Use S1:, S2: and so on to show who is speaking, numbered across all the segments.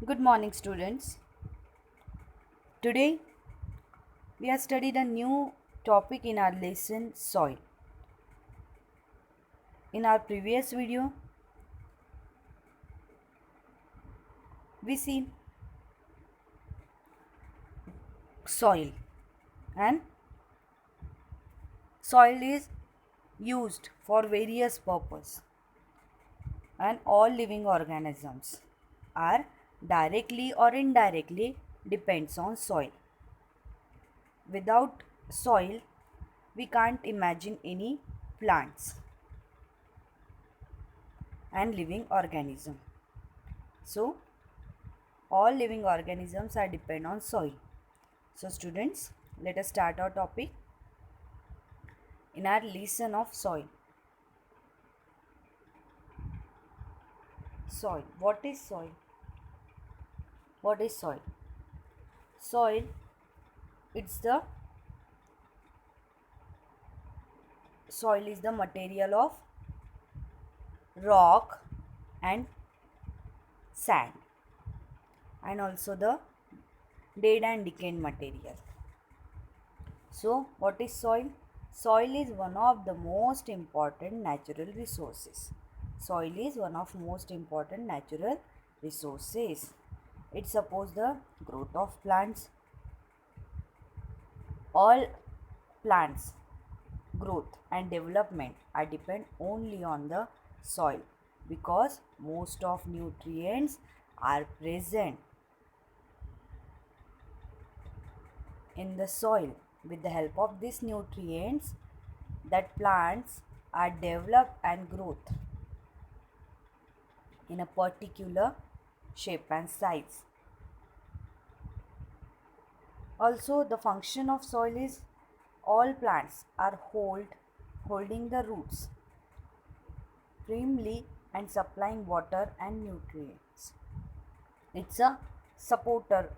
S1: Good morning, students. Today we have studied a new topic in our lesson soil. In our previous video, we seen soil, and soil is used for various purpose, and all living organisms are directly or indirectly depends on soil. Without soil, we can't imagine any plants and living organism. So all living organisms are depend on soil. So students, let us start our topic in our lesson of soil. Soil. What is soil? What is soil? Soil, it's the soil is the material of rock and sand, and also the dead and decayed material. So what is soil? Soil is one of the most important natural resources. Soil is one of most important natural resources. It supports the growth of plants. All plants growth and development are depend only on the soil because most of nutrients are present in the soil. With the help of these nutrients, that plants are developed and growth in a particular shape and size. Also, the function of soil is all plants are holding the roots firmly and supplying water and nutrients. It's a supporter.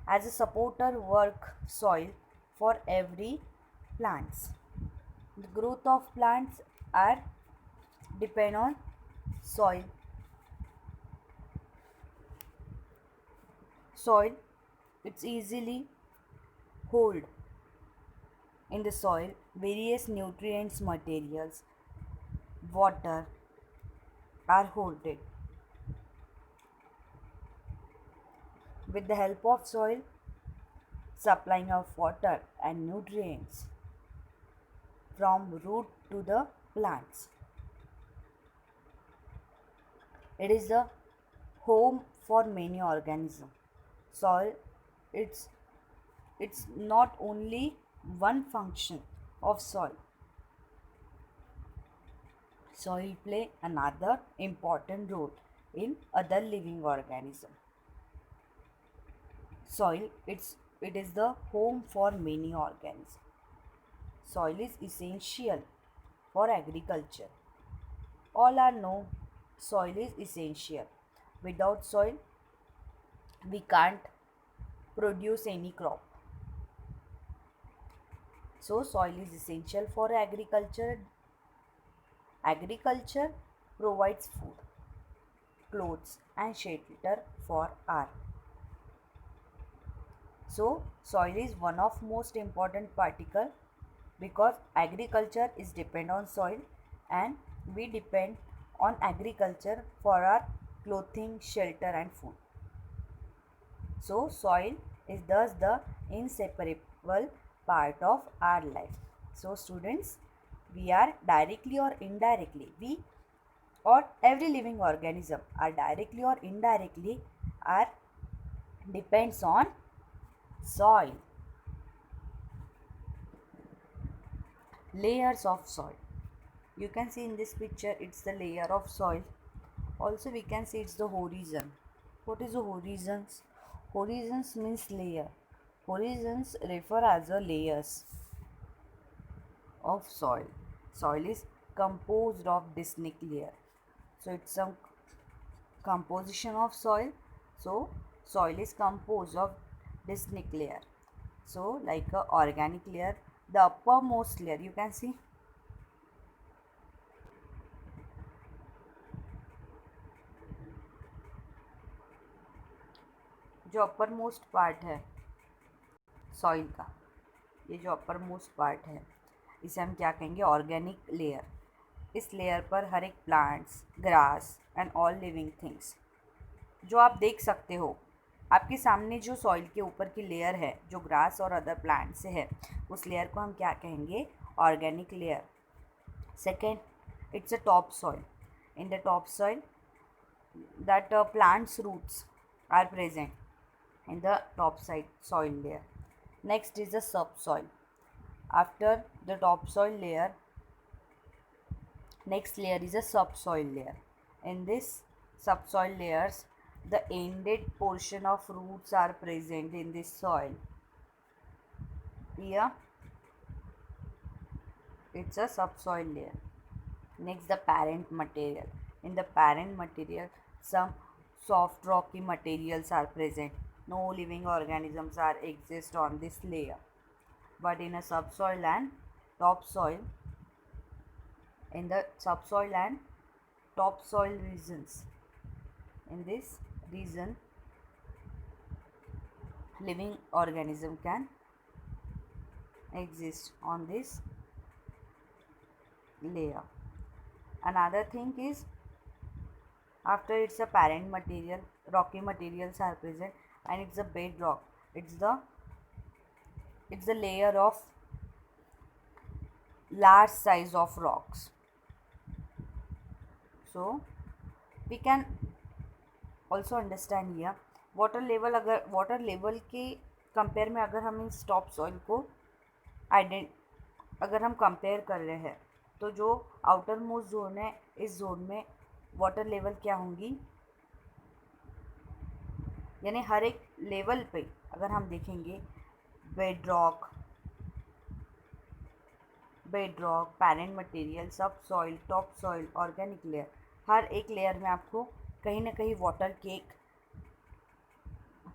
S1: As a supporter work soil for every plants. The growth of plants are depend on soil. Soil, it's easily hold in the soil various nutrients materials. Water are holded. With the help of soil, supplying of water and nutrients from root to the plants. It is the home for many organisms. Soil, it's it's not only one function of soil. Soil play another important role in other living organism. Soil, it is the home for many organisms. Soil is essential for agriculture. All are know soil is essential. Without soil, we can't produce any crop. So soil is essential for agriculture. Agriculture provides food, clothes and shelter for our. So soil is one of most important particle because agriculture is depend on soil, and we depend on agriculture for our clothing, shelter and food. So soil is thus the inseparable part of our life. So students, we are directly or indirectly, we or every living organism are directly or indirectly are depends on soil. Layers of soil. You can see in this picture it's the layer of soil. Also we can see it's the horizon. What is the horizons? Horizons means layer. Horizons refer as a layers of soil. Soil is composed of distinct layer. So it's some composition of soil. So soil is composed of distinct layer. So like a organic layer, the uppermost layer you can see जो upper most part है soil का, ये जो upper most part है इसे हम क्या कहेंगे, ऑर्गेनिक लेयर। इस लेयर पर हर एक plants, grass and all living things जो आप देख सकते हो, आपके सामने जो सॉइल के ऊपर की लेयर है जो ग्रास और अदर प्लांट से है, उस लेयर को हम क्या कहेंगे, organic layer. Second, it's a topsoil. In the topsoil, that plants' roots are present in the topside soil layer. Next is the subsoil. After the topsoil layer, next layer is a subsoil layer. In this subsoil layers, the ended portion of roots are present in this soil. Here, it's a subsoil layer. Next, the parent material. In the parent material, some soft rocky materials are present. No living organisms are exist on this layer. But in a subsoil and topsoil, in the subsoil and topsoil regions, in this region, living organism can exist on this layer. Another thing is, after it's a parent material, rocky materials are present, and it's a bedrock. It's the layer of large size of rocks. So we can also understand here water level, अगर water level के compare में अगर हम इस top soil को अगर हम compare कर रहे हैं, तो जो आउटर मोस्ट जोन है, इस जोन में वाटर लेवल क्या होंगी, यानी हर एक लेवल पे अगर हम देखेंगे, bedrock, parent material, sub soil, top soil, organic layer, हर एक लेयर में आपको कहीं ना कहीं वाटर के एक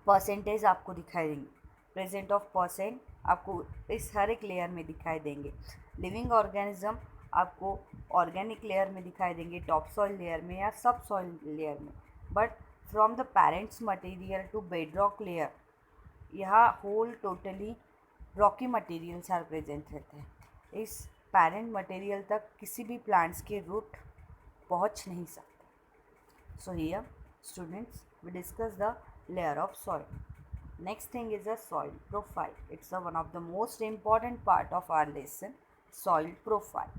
S1: परसेंटेज आपको दिखाई देंगे, प्रेजेंट ऑफ परसेंट आपको इस हर एक लेयर में दिखाई देंगे। लिविंग ऑर्गेनिज्म आपको ऑर्गेनिक लेयर में दिखाई देंगे, टॉप सॉइल लेयर में या सब सॉइल लेयर में। But from the parents material to bedrock layer, यहाँ whole totally rocky materials are present रहते हैं। इस पेरेंट मटेरियल तक किसी भी प्लांट्स के रूट पहुँच नहीं सकते। So here students, we discuss the layer of soil. Next thing is a soil profile. It's one of the most important part of our lesson, soil profile.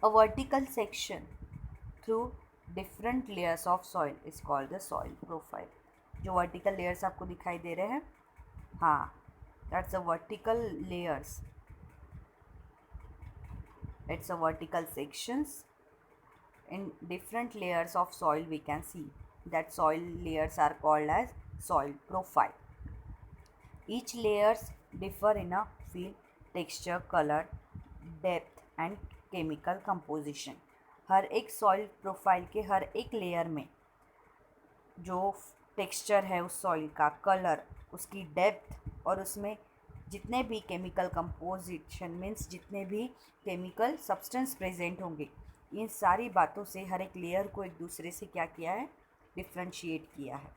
S1: A vertical section through different layers of soil is called the soil profile. जो vertical layers आपको दिखाई दे रहे हैं, हाँ, that's the vertical layers. It's a vertical sections in different layers of soil. We can see that soil layers are called as soil profile. Each layers differ in a feel, texture, color, depth and chemical composition. हर एक soil profile के हर एक layer में जो texture है उस soil का, colour, उसकी depth और उसमें जितने भी केमिकल कंपोजिशन मीन्स जितने भी केमिकल सब्सटेंस प्रेजेंट होंगे, इन सारी बातों से हर एक लेयर को एक दूसरे से क्या किया है, डिफ्रेंशिएट किया है।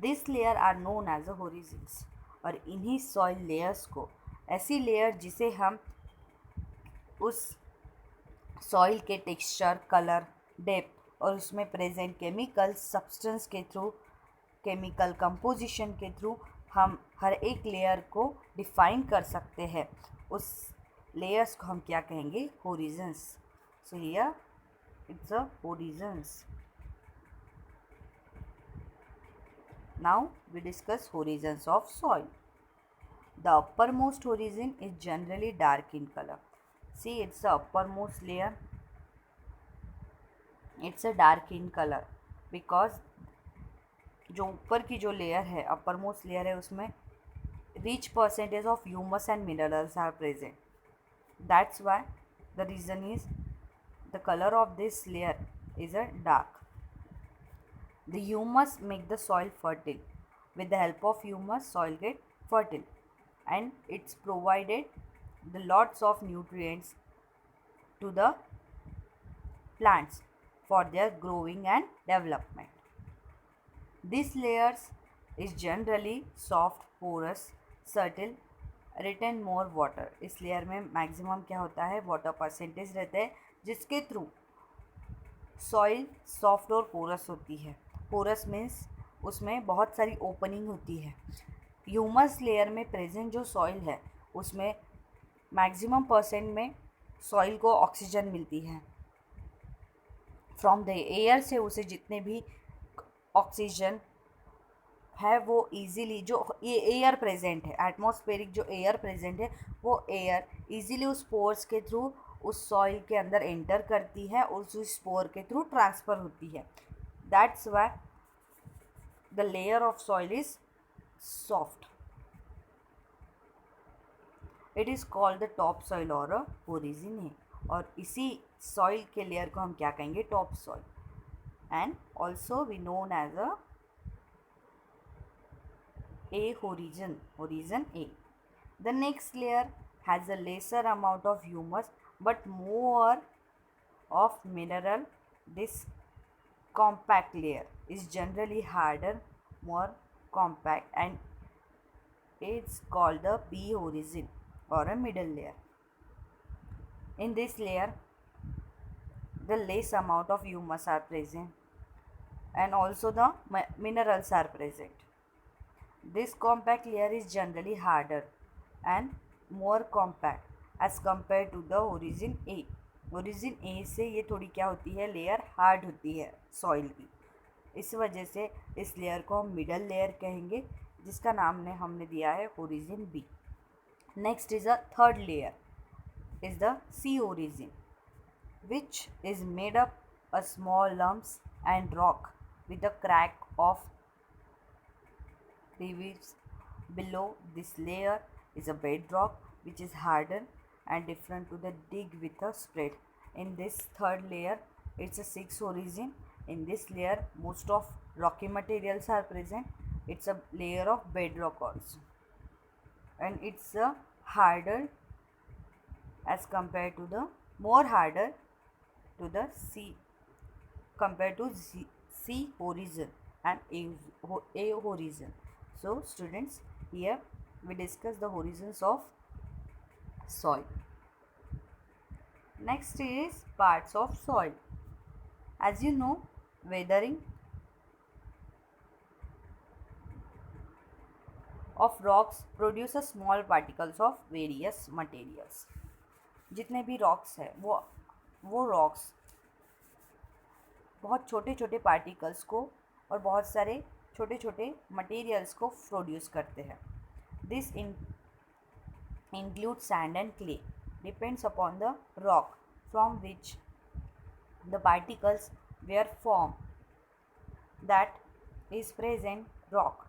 S1: This layer are known as a horizons. और इन्हीं सॉइल लेयर्स को, ऐसी लेयर जिसे हम उस सॉइल के टेक्सचर, कलर, डेप्थ और उसमें प्रेजेंट केमिकल सब्सटेंस के थ्रू, केमिकल कंपोजिशन के थ्रू हम हर एक लेयर को डिफाइन कर सकते हैं, उस लेयर्स को हम क्या कहेंगे, Horizons. So here it's a Horizons. Now we discuss horizons of soil. The uppermost horizon is generally dark in color. See, it's the uppermost layer. It's a dark in color because जो ऊपर की जो layer है, uppermost layer है, उसमें rich percentage of humus and minerals are present. That's why the reason is the color of this layer is a dark. The humus make the soil fertile. With the help of humus, soil get fertile, and it's provided the lots of nutrients to the plants for their growing and development. This layers is generally soft, porous, subtle, retain more water. इस layer में maximum क्या होता है, water percentage रहता है, जिसके through soil soft और porous होती है. पोरस मीन्स उसमें बहुत सारी ओपनिंग होती है. ह्यूमस लेयर में प्रेजेंट जो सॉइल है उसमें मैक्सिमम परसेंट में सॉइल को ऑक्सीजन मिलती है. फ्रॉम द एयर से उसे जितने भी ऑक्सीजन है वो इजीली, जो ये एयर प्रेजेंट है, एटमॉस्फेरिक जो एयर प्रेजेंट है वो एयर इजीली उस पोर्स के थ्रू उस सॉइल के अंदर एंटर करती है और उस स्पोर के थ्रू ट्रांसफ़र होती है. That's why the layer of soil is soft. It is called the top soil और अ ओरिजिन है. और इसी सॉइल के लेयर को हम क्या कहेंगे, top soil. And also we known as a horizon, horizon A. The next layer has a lesser amount of humus but more of mineral. This compact layer is generally harder, more compact, and it's called the B horizon or a middle layer. In this layer, the less amount of humus are present and also the minerals are present. This compact layer is generally harder and more compact as compared to the origin A. origin A से ये थोड़ी क्या होती है, layer hard होती है soil की. इस वजह से इस लेयर को हम मिडल लेयर कहेंगे, जिसका नाम ने हमने दिया है origin B. Next is a third layer is the C origin, which is made up of small lumps and rock with a crack of crevice. Below this layer is a bedrock which is harder and different to the dig with a spread. In this third layer, it's a sixth origin. In this layer, most of rocky materials are present. It's a layer of bedrock also, and it's a harder as compared to the more harder to the C compared to C horizon and A horizon. So students, here we discuss the horizons of soil. Next is parts of soil. As you know, weathering of rocks produces small particles of various materials. जितने भी rocks है वो rocks बहुत छोटे छोटे particles को और बहुत सारे छोटे छोटे मटेरियल्स को प्रोड्यूस करते हैं. This includes sand and clay, depends upon the rock from which the particles were formed, that is present rock.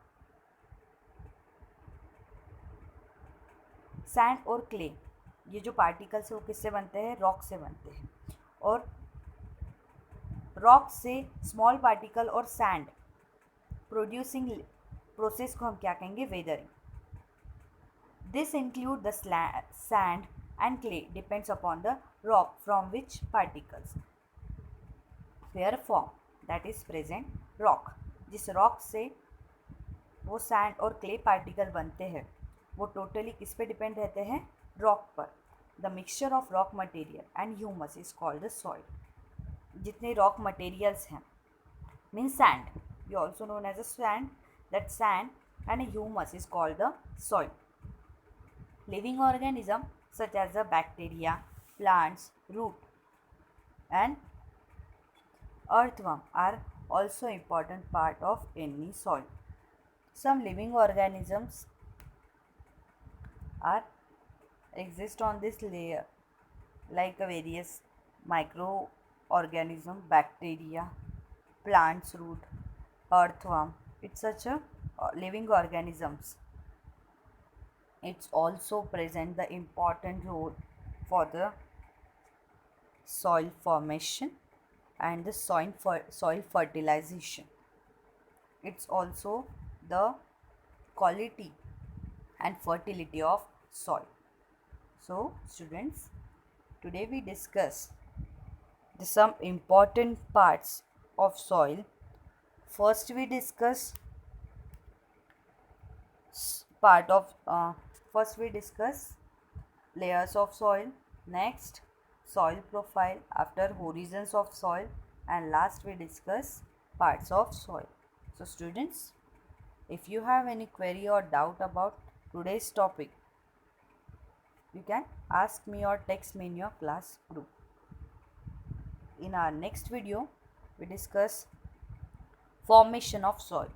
S1: Sand और क्ले, ये जो पार्टिकल्स है वो किससे बनते हैं, रॉक से बनते हैं. और रॉक से स्मॉल पार्टिकल और सैंड प्रोड्यूसिंग प्रोसेस को हम क्या कहेंगे, weathering. This include the sand and clay depends upon the rock from which particles were form, that is present rock. जिस रॉक से वो सैंड और क्ले पार्टिकल बनते हैं वो टोटली किस पे डिपेंड रहते हैं, रॉक पर. The mixture of rock material and humus is called the soil. जितने रॉक मटेरियल्स हैं means sand, you also known as a sand, that sand and humus is called the soil. Living organism such as the bacteria, plants, root and earthworm are also important part of any soil. Some living organisms are exist on this layer like various microorganism, bacteria, plants, root, earthworm. It's such a living organisms. It's also present the important role for the soil formation and the soil fertilization. It's also the quality and fertility of soil. So students, today we discuss some important parts of soil. First we discuss part of first we discuss layers of soil, next soil profile, after horizons of soil, and last we discuss parts of soil. So students, if you have any query or doubt about today's topic, you can ask me or text me in your class group. In our next video, we discuss formation of soil.